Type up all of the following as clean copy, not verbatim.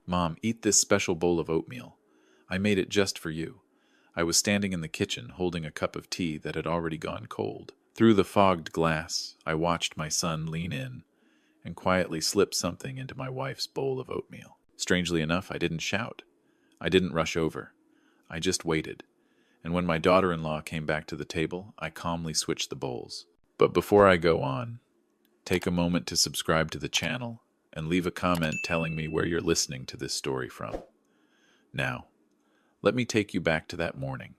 "Mom, eat this special bowl of oatmeal. I made it just for you." I was standing in the kitchen holding a cup of tea that had already gone cold. Through the fogged glass, I watched my son lean in and quietly slip something into my wife's bowl of oatmeal. Strangely enough, I didn't shout. I didn't rush over. I just waited. And when my daughter-in-law came back to the table, I calmly switched the bowls. But before I go on, take a moment to subscribe to the channel and leave a comment telling me where you're listening to this story from. Now, let me take you back to that morning.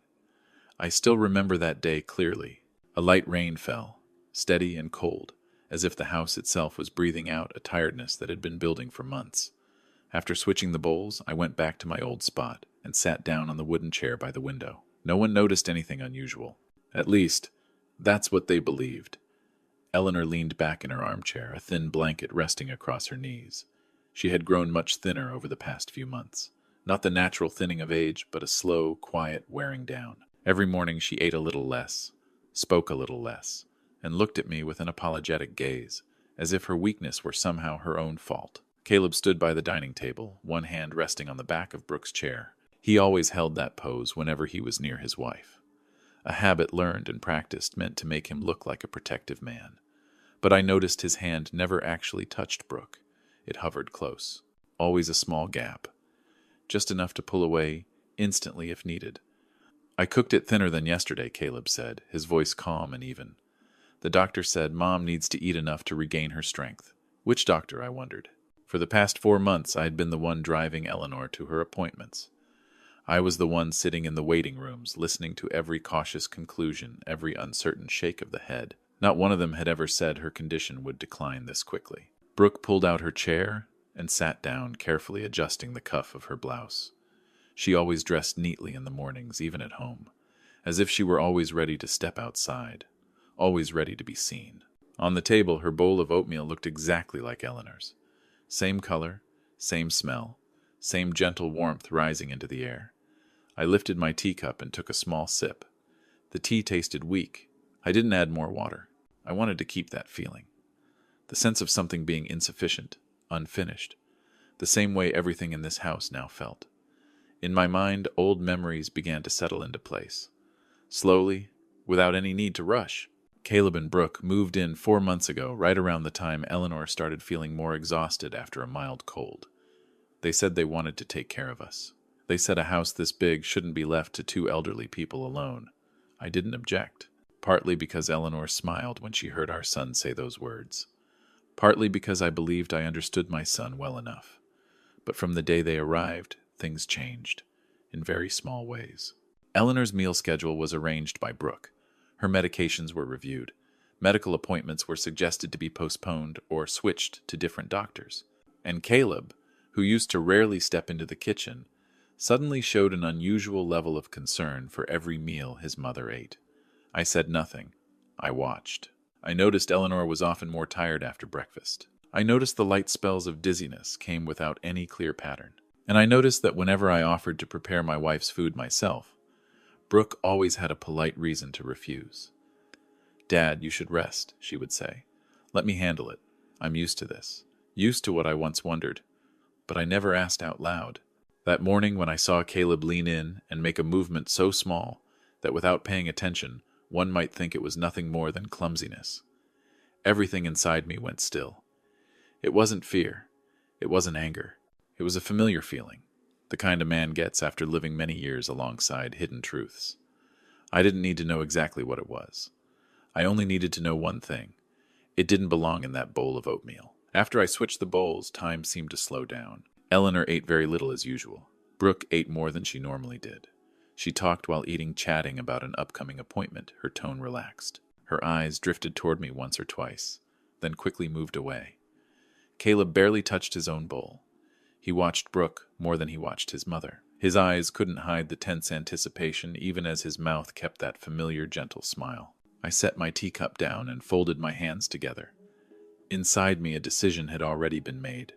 I still remember that day clearly. A light rain fell, steady and cold, as if the house itself was breathing out a tiredness that had been building for months. After switching the bowls, I went back to my old spot and sat down on the wooden chair by the window. No one noticed anything unusual. At least, that's what they believed. Eleanor leaned back in her armchair, a thin blanket resting across her knees. She had grown much thinner over the past few months. Not the natural thinning of age, but a slow, quiet wearing down. Every morning she ate a little less, spoke a little less, and looked at me with an apologetic gaze, as if her weakness were somehow her own fault. Caleb stood by the dining table, one hand resting on the back of Brooke's chair. He always held that pose whenever he was near his wife. A habit learned and practiced meant to make him look like a protective man. But I noticed his hand never actually touched Brooke. It hovered close. Always a small gap. Just enough to pull away instantly if needed. "I cooked it thinner than yesterday," Caleb said, his voice calm and even. "The doctor said Mom needs to eat enough to regain her strength." Which doctor, I wondered. For the past 4 months, I had been the one driving Eleanor to her appointments. I was the one sitting in the waiting rooms, listening to every cautious conclusion, every uncertain shake of the head. Not one of them had ever said her condition would decline this quickly. Brooke pulled out her chair and sat down, carefully adjusting the cuff of her blouse. She always dressed neatly in the mornings, even at home, as if she were always ready to step outside, always ready to be seen. On the table, her bowl of oatmeal looked exactly like Eleanor's. Same color, same smell, same gentle warmth rising into the air. I lifted my teacup and took a small sip. The tea tasted weak. I didn't add more water. I wanted to keep that feeling. The sense of something being insufficient, unfinished, the same way everything in this house now felt. In my mind, old memories began to settle into place. Slowly, without any need to rush. Caleb and Brooke moved in 4 months ago, right around the time Eleanor started feeling more exhausted after a mild cold. They said they wanted to take care of us. They said a house this big shouldn't be left to 2 elderly people alone. I didn't object, partly because Eleanor smiled when she heard our son say those words. Partly because I believed I understood my son well enough. But from the day they arrived, things changed, in very small ways. Eleanor's meal schedule was arranged by Brooke. Her medications were reviewed. Medical appointments were suggested to be postponed or switched to different doctors. And Caleb, who used to rarely step into the kitchen, suddenly showed an unusual level of concern for every meal his mother ate. I said nothing. I watched. I noticed Eleanor was often more tired after breakfast. I noticed the light spells of dizziness came without any clear pattern. And I noticed that whenever I offered to prepare my wife's food myself, Brooke always had a polite reason to refuse. "Dad, you should rest," she would say. "Let me handle it. I'm used to this. Used to what I once wondered. But I never asked out loud." That morning when I saw Caleb lean in and make a movement so small that without paying attention, one might think it was nothing more than clumsiness, everything inside me went still. It wasn't fear. It wasn't anger. It was a familiar feeling, the kind a man gets after living many years alongside hidden truths. I didn't need to know exactly what it was. I only needed to know one thing. It didn't belong in that bowl of oatmeal. After I switched the bowls, time seemed to slow down. Eleanor ate very little as usual. Brooke ate more than she normally did. She talked while eating, chatting about an upcoming appointment, her tone relaxed. Her eyes drifted toward me once or twice, then quickly moved away. Caleb barely touched his own bowl. He watched Brooke more than he watched his mother. His eyes couldn't hide the tense anticipation, even as his mouth kept that familiar, gentle smile. I set my teacup down and folded my hands together. Inside me, a decision had already been made,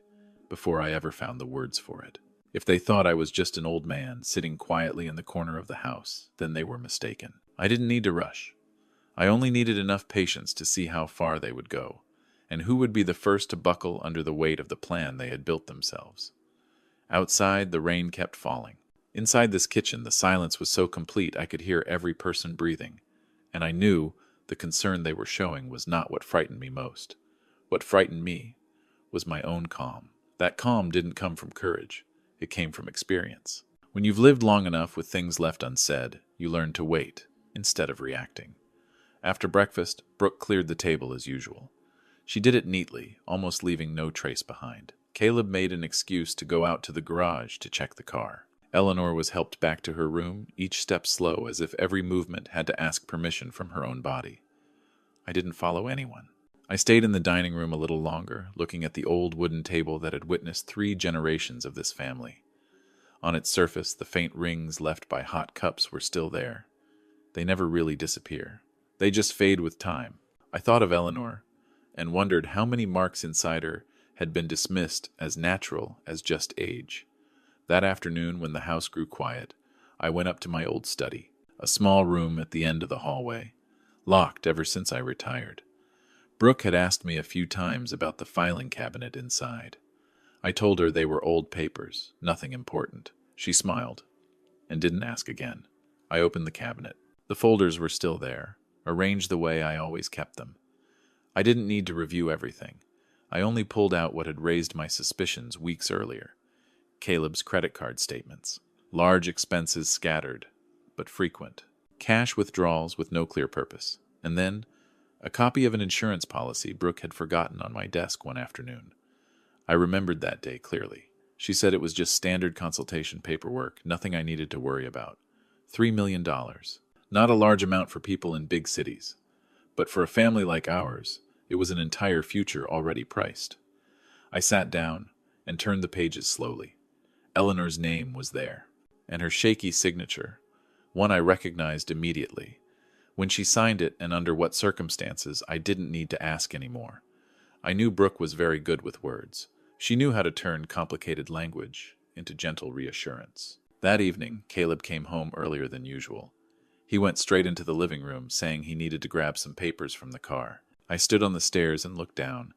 before I ever found the words for it. If they thought I was just an old man sitting quietly in the corner of the house, then they were mistaken. I didn't need to rush. I only needed enough patience to see how far they would go, and who would be the first to buckle under the weight of the plan they had built themselves. Outside, the rain kept falling. Inside this kitchen, the silence was so complete I could hear every person breathing, and I knew the concern they were showing was not what frightened me most. What frightened me was my own calm. That calm didn't come from courage. It came from experience. When you've lived long enough with things left unsaid, you learn to wait instead of reacting. After breakfast, Brooke cleared the table as usual. She did it neatly, almost leaving no trace behind. Caleb made an excuse to go out to the garage to check the car. Eleanor was helped back to her room, each step slow, as if every movement had to ask permission from her own body. I didn't follow anyone. I stayed in the dining room a little longer, looking at the old wooden table that had witnessed 3 generations of this family. On its surface, the faint rings left by hot cups were still there. They never really disappear. They just fade with time. I thought of Eleanor, and wondered how many marks inside her had been dismissed as natural as just age. That afternoon, when the house grew quiet, I went up to my old study, a small room at the end of the hallway, locked ever since I retired. Brooke had asked me a few times about the filing cabinet inside. I told her they were old papers, nothing important. She smiled, and didn't ask again. I opened the cabinet. The folders were still there, arranged the way I always kept them. I didn't need to review everything. I only pulled out what had raised my suspicions weeks earlier. Caleb's credit card statements. Large expenses scattered, but frequent. Cash withdrawals with no clear purpose. And then, a copy of an insurance policy Brooke had forgotten on my desk one afternoon. I remembered that day clearly. She said it was just standard consultation paperwork, nothing I needed to worry about. $3 million. Not a large amount for people in big cities. But for a family like ours, it was an entire future already priced. I sat down and turned the pages slowly. Eleanor's name was there, and her shaky signature, one I recognized immediately. When she signed it and under what circumstances, I didn't need to ask anymore. I knew Brooke was very good with words. She knew how to turn complicated language into gentle reassurance. That evening, Caleb came home earlier than usual. He went straight into the living room, saying he needed to grab some papers from the car. I stood on the stairs and looked down,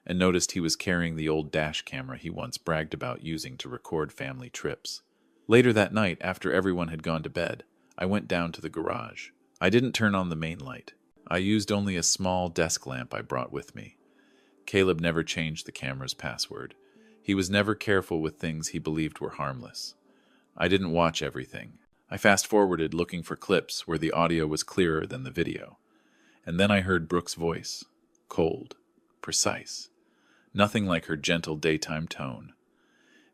and noticed he was carrying the old dash camera he once bragged about using to record family trips. Later that night, after everyone had gone to bed, I went down to the garage. I didn't turn on the main light. I used only a small desk lamp I brought with me. Caleb never changed the camera's password. He was never careful with things he believed were harmless. I didn't watch everything. I fast-forwarded looking for clips where the audio was clearer than the video. And then I heard Brooke's voice, cold, precise. Nothing like her gentle daytime tone.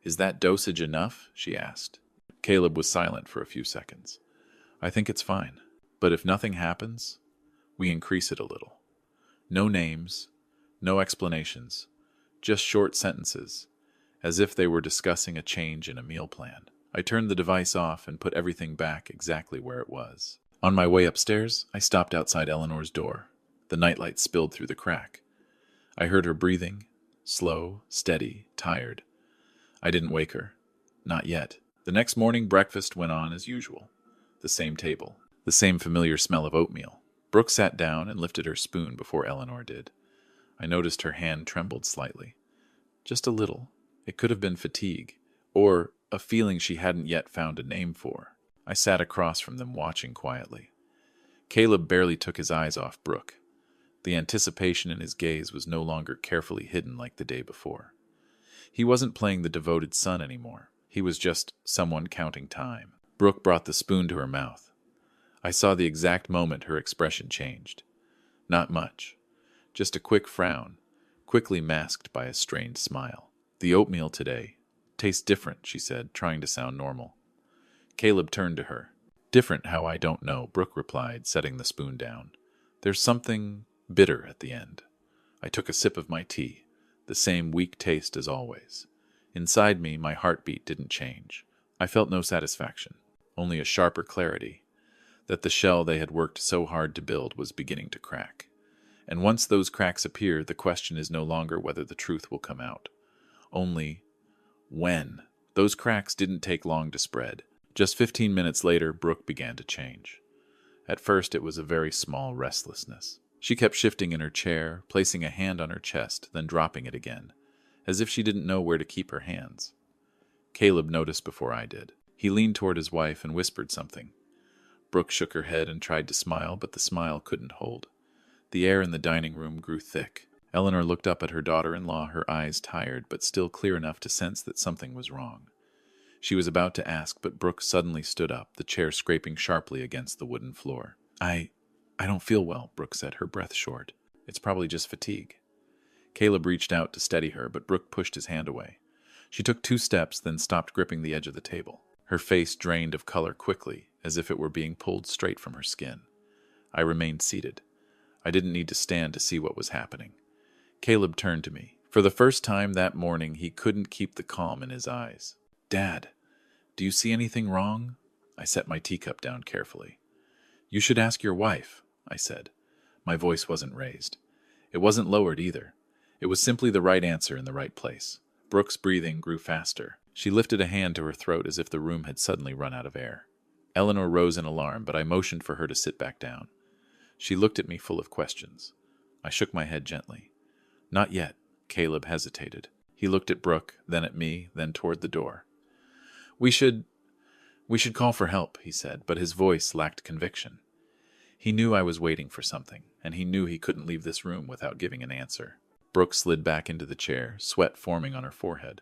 "Is that dosage enough?" she asked. Caleb was silent for a few seconds. "I think it's fine. But if nothing happens, we increase it a little. No names, no explanations, just short sentences, as if they were discussing a change in a meal plan." I turned the device off and put everything back exactly where it was. On my way upstairs, I stopped outside Eleanor's door. The nightlight spilled through the crack. I heard her breathing, slow, steady, tired. I didn't wake her. Not yet. The next morning, breakfast went on as usual. The same table. The same familiar smell of oatmeal. Brooke sat down and lifted her spoon before Eleanor did. I noticed her hand trembled slightly. Just a little. It could have been fatigue, or a feeling she hadn't yet found a name for. I sat across from them, watching quietly. Caleb barely took his eyes off Brooke. The anticipation in his gaze was no longer carefully hidden like the day before. He wasn't playing the devoted son anymore. He was just someone counting time. Brooke brought the spoon to her mouth. I saw the exact moment her expression changed. Not much. Just a quick frown, quickly masked by a strained smile. "The oatmeal today tastes different," she said, trying to sound normal. Caleb turned to her. "Different how I don't know," Brooke replied, setting the spoon down. "There's something bitter at the end." I took a sip of my tea, the same weak taste as always. Inside me, my heartbeat didn't change. I felt no satisfaction, only a sharper clarity that the shell they had worked so hard to build was beginning to crack. And once those cracks appear, the question is no longer whether the truth will come out. Only when. Those cracks didn't take long to spread. Just 15 minutes later, Brooke began to change. At first, it was a very small restlessness. She kept shifting in her chair, placing a hand on her chest, then dropping it again, as if she didn't know where to keep her hands. Caleb noticed before I did. He leaned toward his wife and whispered something. Brooke shook her head and tried to smile, but the smile couldn't hold. The air in the dining room grew thick. Eleanor looked up at her daughter-in-law, her eyes tired, but still clear enough to sense that something was wrong. She was about to ask, but Brooke suddenly stood up, the chair scraping sharply against the wooden floor. I don't feel well, Brooke said, her breath short. It's probably just fatigue. Caleb reached out to steady her, but Brooke pushed his hand away. She took 2 steps, then stopped gripping the edge of the table. Her face drained of color quickly, as if it were being pulled straight from her skin. I remained seated. I didn't need to stand to see what was happening. Caleb turned to me. For the first time that morning, he couldn't keep the calm in his eyes. Dad, do you see anything wrong? I set my teacup down carefully. You should ask your wife, I said. My voice wasn't raised. It wasn't lowered either. It was simply the right answer in the right place. Brooke's breathing grew faster. She lifted a hand to her throat as if the room had suddenly run out of air. Eleanor rose in alarm, but I motioned for her to sit back down. She looked at me full of questions. I shook my head gently. Not yet. Caleb hesitated. He looked at Brooke, then at me, then toward the door. We should call for help, he said, but his voice lacked conviction. He knew I was waiting for something, and he knew he couldn't leave this room without giving an answer. Brooke slid back into the chair, sweat forming on her forehead.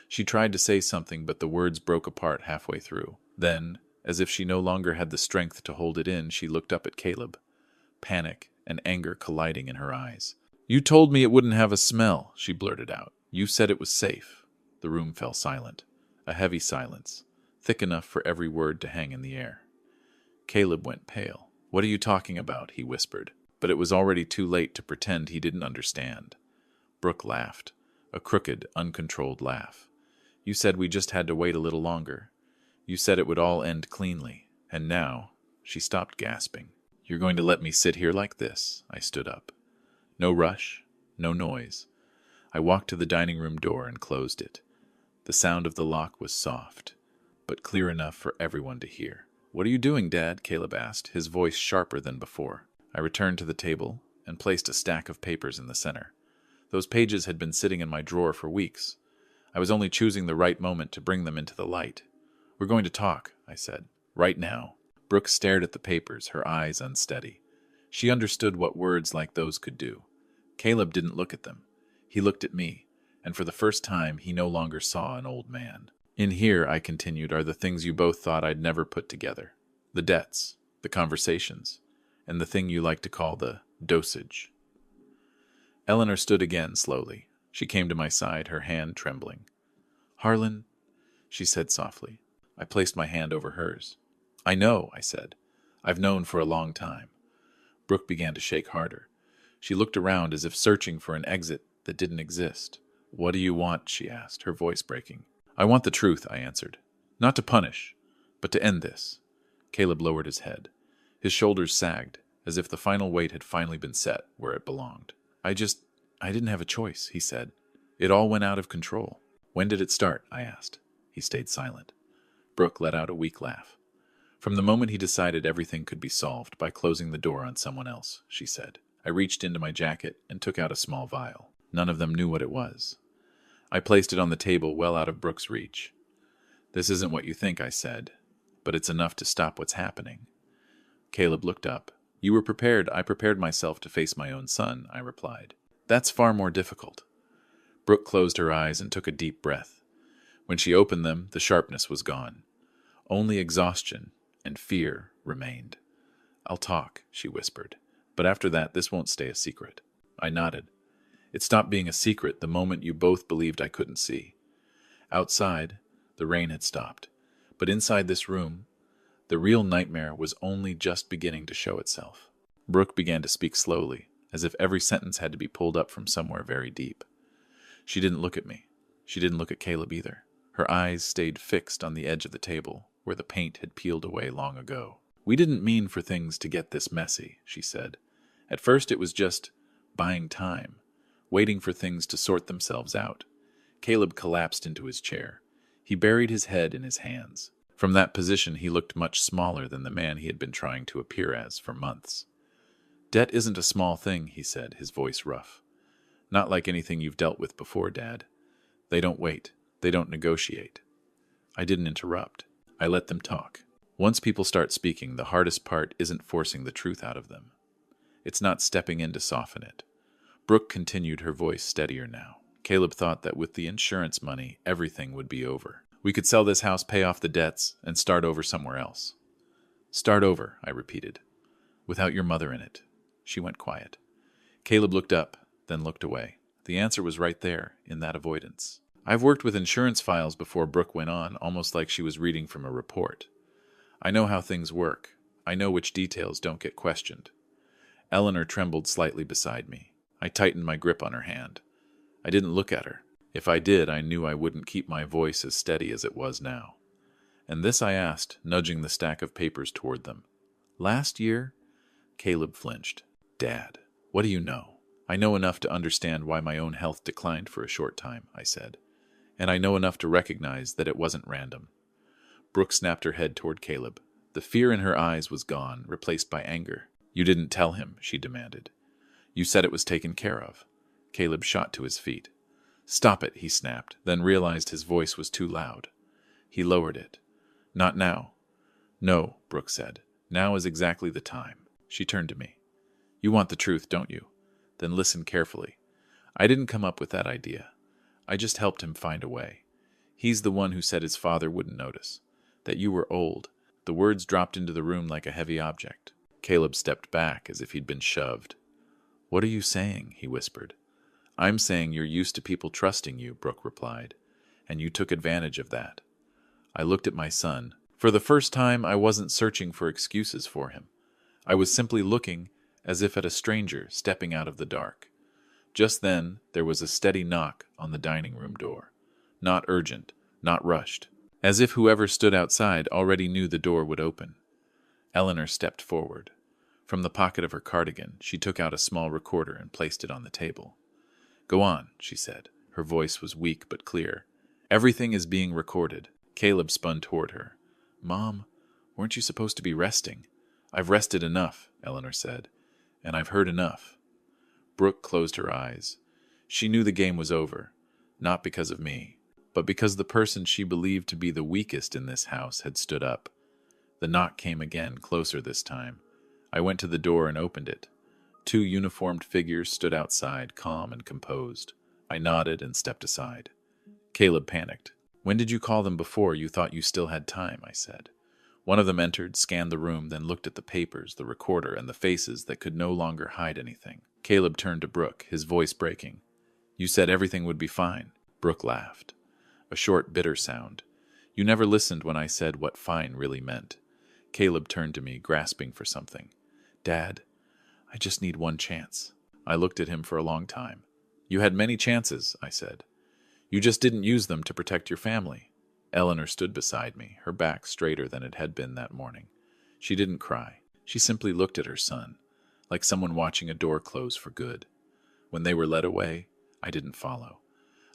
She tried to say something, but the words broke apart halfway through. Then, as if she no longer had the strength to hold it in, she looked up at Caleb, panic and anger colliding in her eyes. You told me it wouldn't have a smell, she blurted out. You said it was safe. The room fell silent, a heavy silence, thick enough for every word to hang in the air. Caleb went pale. What are you talking about? He whispered, but it was already too late to pretend he didn't understand. Brooke laughed, a crooked, uncontrolled laugh. You said we just had to wait a little longer. You said it would all end cleanly, and now, she stopped gasping. You're going to let me sit here like this? I stood up. No rush, no noise. I walked to the dining room door and closed it. The sound of the lock was soft, but clear enough for everyone to hear. What are you doing, Dad? Caleb asked, his voice sharper than before. I returned to the table and placed a stack of papers in the center. Those pages had been sitting in my drawer for weeks. I was only choosing the right moment to bring them into the light. We're going to talk, I said. Right now. Brooke stared at the papers, her eyes unsteady. She understood what words like those could do. Caleb didn't look at them. He looked at me, and for the first time he no longer saw an old man. In here, I continued, are the things you both thought I'd never put together. The debts, the conversations, and the thing you like to call the dosage. Eleanor stood again slowly. She came to my side, her hand trembling. Harlan, she said softly. I placed my hand over hers. I know, I said. I've known for a long time. Brooke began to shake harder. She looked around as if searching for an exit that didn't exist. What do you want? She asked, her voice breaking. I want the truth, I answered. Not to punish, but to end this. Caleb lowered his head. His shoulders sagged, as if the final weight had finally been set where it belonged. I didn't have a choice, he said. It all went out of control. When did it start? I asked. He stayed silent. Brooke let out a weak laugh. From the moment he decided everything could be solved by closing the door on someone else, she said. I reached into my jacket and took out a small vial. None of them knew what it was. I placed it on the table well out of Brooke's reach. This isn't what you think, I said, but it's enough to stop what's happening. Caleb looked up. You were prepared. I prepared myself to face my own son, I replied. That's far more difficult. Brooke closed her eyes and took a deep breath. When she opened them, the sharpness was gone. Only exhaustion and fear remained. I'll talk, she whispered, but after that, this won't stay a secret. I nodded. It stopped being a secret the moment you both believed I couldn't see. Outside, the rain had stopped, but inside this room, the real nightmare was only just beginning to show itself. Brooke began to speak slowly, as if every sentence had to be pulled up from somewhere very deep. She didn't look at me. She didn't look at Caleb either. Her eyes stayed fixed on the edge of the table, where the paint had peeled away long ago. We didn't mean for things to get this messy, she said. At first it was just buying time, waiting for things to sort themselves out. Caleb collapsed into his chair. He buried his head in his hands. From that position he looked much smaller than the man he had been trying to appear as for months. Debt isn't a small thing, he said, his voice rough. Not like anything you've dealt with before, Dad. They don't wait. They don't negotiate. I didn't interrupt. I let them talk. Once people start speaking, the hardest part isn't forcing the truth out of them. It's not stepping in to soften it. Brooke continued, her voice steadier now. Caleb thought that with the insurance money, everything would be over. We could sell this house, pay off the debts, and start over somewhere else. Start over, I repeated. Without your mother in it. She went quiet. Caleb looked up, then looked away. The answer was right there, in that avoidance. I've worked with insurance files before, Brooke went on, almost like she was reading from a report. I know how things work. I know which details don't get questioned. Eleanor trembled slightly beside me. I tightened my grip on her hand. I didn't look at her. If I did, I knew I wouldn't keep my voice as steady as it was now. And this I asked, nudging the stack of papers toward them. Last year? Caleb flinched. Dad, what do you know? I know enough to understand why my own health declined for a short time, I said. And I know enough to recognize that it wasn't random. Brooke snapped her head toward Caleb. The fear in her eyes was gone, replaced by anger. You didn't tell him, she demanded. You said it was taken care of. Caleb shot to his feet. Stop it, he snapped, then realized his voice was too loud. He lowered it. Not now. No, Brooke said. Now is exactly the time. She turned to me. You want the truth, don't you? Then listen carefully. I didn't come up with that idea. I just helped him find a way. He's the one who said his father wouldn't notice. That you were old. The words dropped into the room like a heavy object. Caleb stepped back as if he'd been shoved. What are you saying? He whispered. I'm saying you're used to people trusting you, Brooke replied, and you took advantage of that. I looked at my son. For the first time, I wasn't searching for excuses for him. I was simply looking as if at a stranger stepping out of the dark. Just then, there was a steady knock on the dining room door. Not urgent, not rushed. As if whoever stood outside already knew the door would open. Eleanor stepped forward. From the pocket of her cardigan, she took out a small recorder and placed it on the table. Go on, she said. Her voice was weak but clear. Everything is being recorded. Caleb spun toward her. Mom, weren't you supposed to be resting? I've rested enough, Eleanor said, and I've heard enough. Brooke closed her eyes. She knew the game was over, not because of me, but because the person she believed to be the weakest in this house had stood up. The knock came again, closer this time. I went to the door and opened it. 2 uniformed figures stood outside, calm and composed. I nodded and stepped aside. Caleb panicked. When did you call them before you thought you still had time? I said. One of them entered, scanned the room, then looked at the papers, the recorder, and the faces that could no longer hide anything. Caleb turned to Brooke, his voice breaking. You said everything would be fine. Brooke laughed. A short, bitter sound. You never listened when I said what fine really meant. Caleb turned to me, grasping for something. Dad, I just need one chance. I looked at him for a long time. You had many chances, I said. You just didn't use them to protect your family. Eleanor stood beside me, her back straighter than it had been that morning. She didn't cry. She simply looked at her son, like someone watching a door close for good. When they were led away, I didn't follow.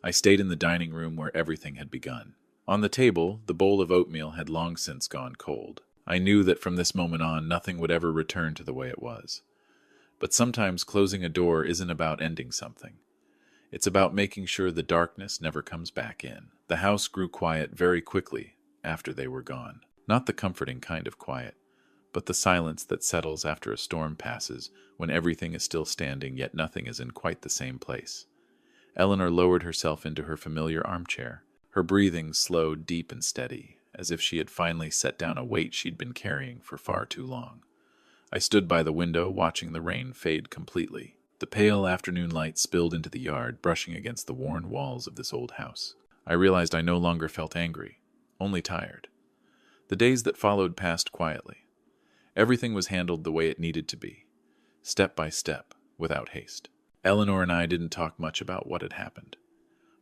I stayed in the dining room where everything had begun. On the table, the bowl of oatmeal had long since gone cold. I knew that from this moment on, nothing would ever return to the way it was. But sometimes closing a door isn't about ending something. It's about making sure the darkness never comes back in. The house grew quiet very quickly after they were gone. Not the comforting kind of quiet, but the silence that settles after a storm passes, when everything is still standing, yet nothing is in quite the same place. Eleanor lowered herself into her familiar armchair. Her breathing slowed, deep and steady, as if she had finally set down a weight she'd been carrying for far too long. I stood by the window, watching the rain fade completely. The pale afternoon light spilled into the yard, brushing against the worn walls of this old house. I realized I no longer felt angry, only tired. The days that followed passed quietly. Everything was handled the way it needed to be, step by step, without haste. Eleanor and I didn't talk much about what had happened.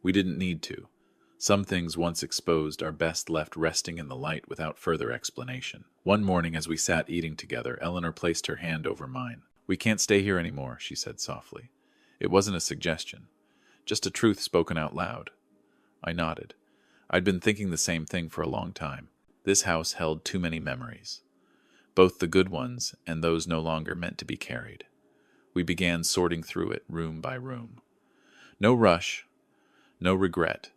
We didn't need to. Some things once exposed are best left resting in the light without further explanation. One morning as we sat eating together, Eleanor placed her hand over mine. We can't stay here anymore, she said softly. It wasn't a suggestion, just a truth spoken out loud. I nodded. I'd been thinking the same thing for a long time. This house held too many memories, both the good ones and those no longer meant to be carried. We began sorting through it room by room. No rush, no regret,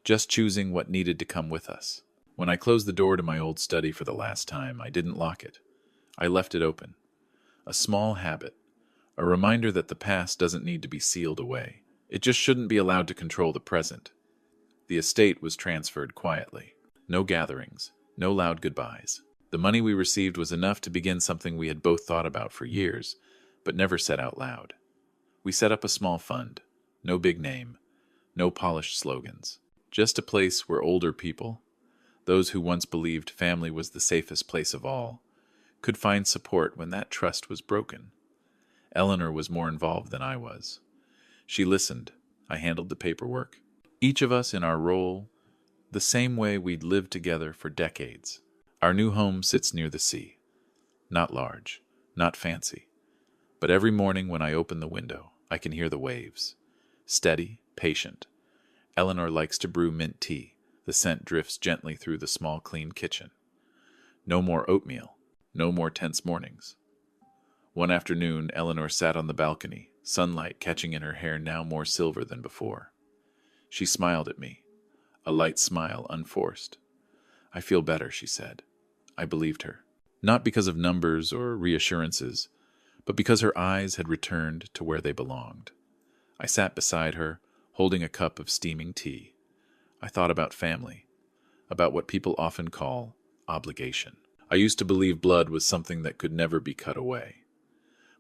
just choosing what needed to come with us. When I closed the door to my old study for the last time, I didn't lock it. I left it open. A small habit. A reminder that the past doesn't need to be sealed away. It just shouldn't be allowed to control the present. The estate was transferred quietly. No gatherings. No loud goodbyes. The money we received was enough to begin something we had both thought about for years, but never said out loud. We set up a small fund. No big name. No polished slogans. Just a place where older people, those who once believed family was the safest place of all, could find support when that trust was broken. Eleanor was more involved than I was. She listened. I handled the paperwork. Each of us in our role, the same way we'd lived together for decades. Our new home sits near the sea. Not large, not fancy. But every morning when I open the window, I can hear the waves. Steady, patient. Eleanor likes to brew mint tea. The scent drifts gently through the small, clean kitchen. No more oatmeal. No more tense mornings. One afternoon, Eleanor sat on the balcony, sunlight catching in her hair now more silver than before. She smiled at me, a light smile, unforced. "I feel better," she said. I believed her. Not because of numbers or reassurances, but because her eyes had returned to where they belonged. I sat beside her, holding a cup of steaming tea. I thought about family, about what people often call obligation. I used to believe blood was something that could never be cut away.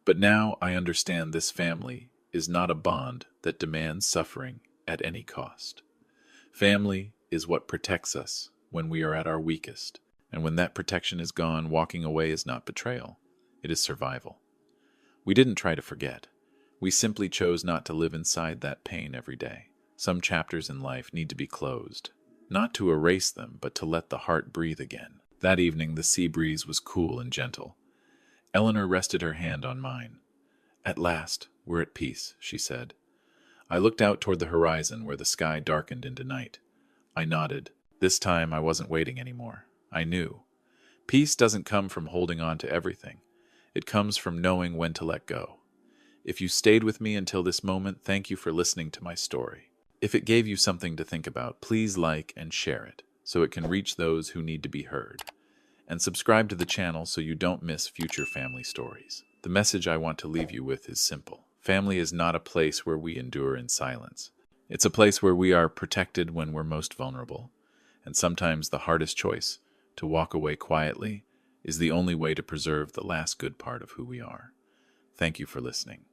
But now I understand this family is not a bond that demands suffering at any cost. Family is what protects us when we are at our weakest, and when that protection is gone, walking away is not betrayal, it is survival. We didn't try to forget. We simply chose not to live inside that pain every day. Some chapters in life need to be closed, not to erase them, but to let the heart breathe again. That evening, the sea breeze was cool and gentle. Eleanor rested her hand on mine. "At last, we're at peace," she said. I looked out toward the horizon where the sky darkened into night. I nodded. This time I wasn't waiting anymore. I knew. Peace doesn't come from holding on to everything. It comes from knowing when to let go. If you stayed with me until this moment, thank you for listening to my story. If it gave you something to think about, please like and share it so it can reach those who need to be heard. And subscribe to the channel so you don't miss future family stories. The message I want to leave you with is simple. Family is not a place where we endure in silence. It's a place where we are protected when we're most vulnerable. And sometimes the hardest choice, to walk away quietly, is the only way to preserve the last good part of who we are. Thank you for listening.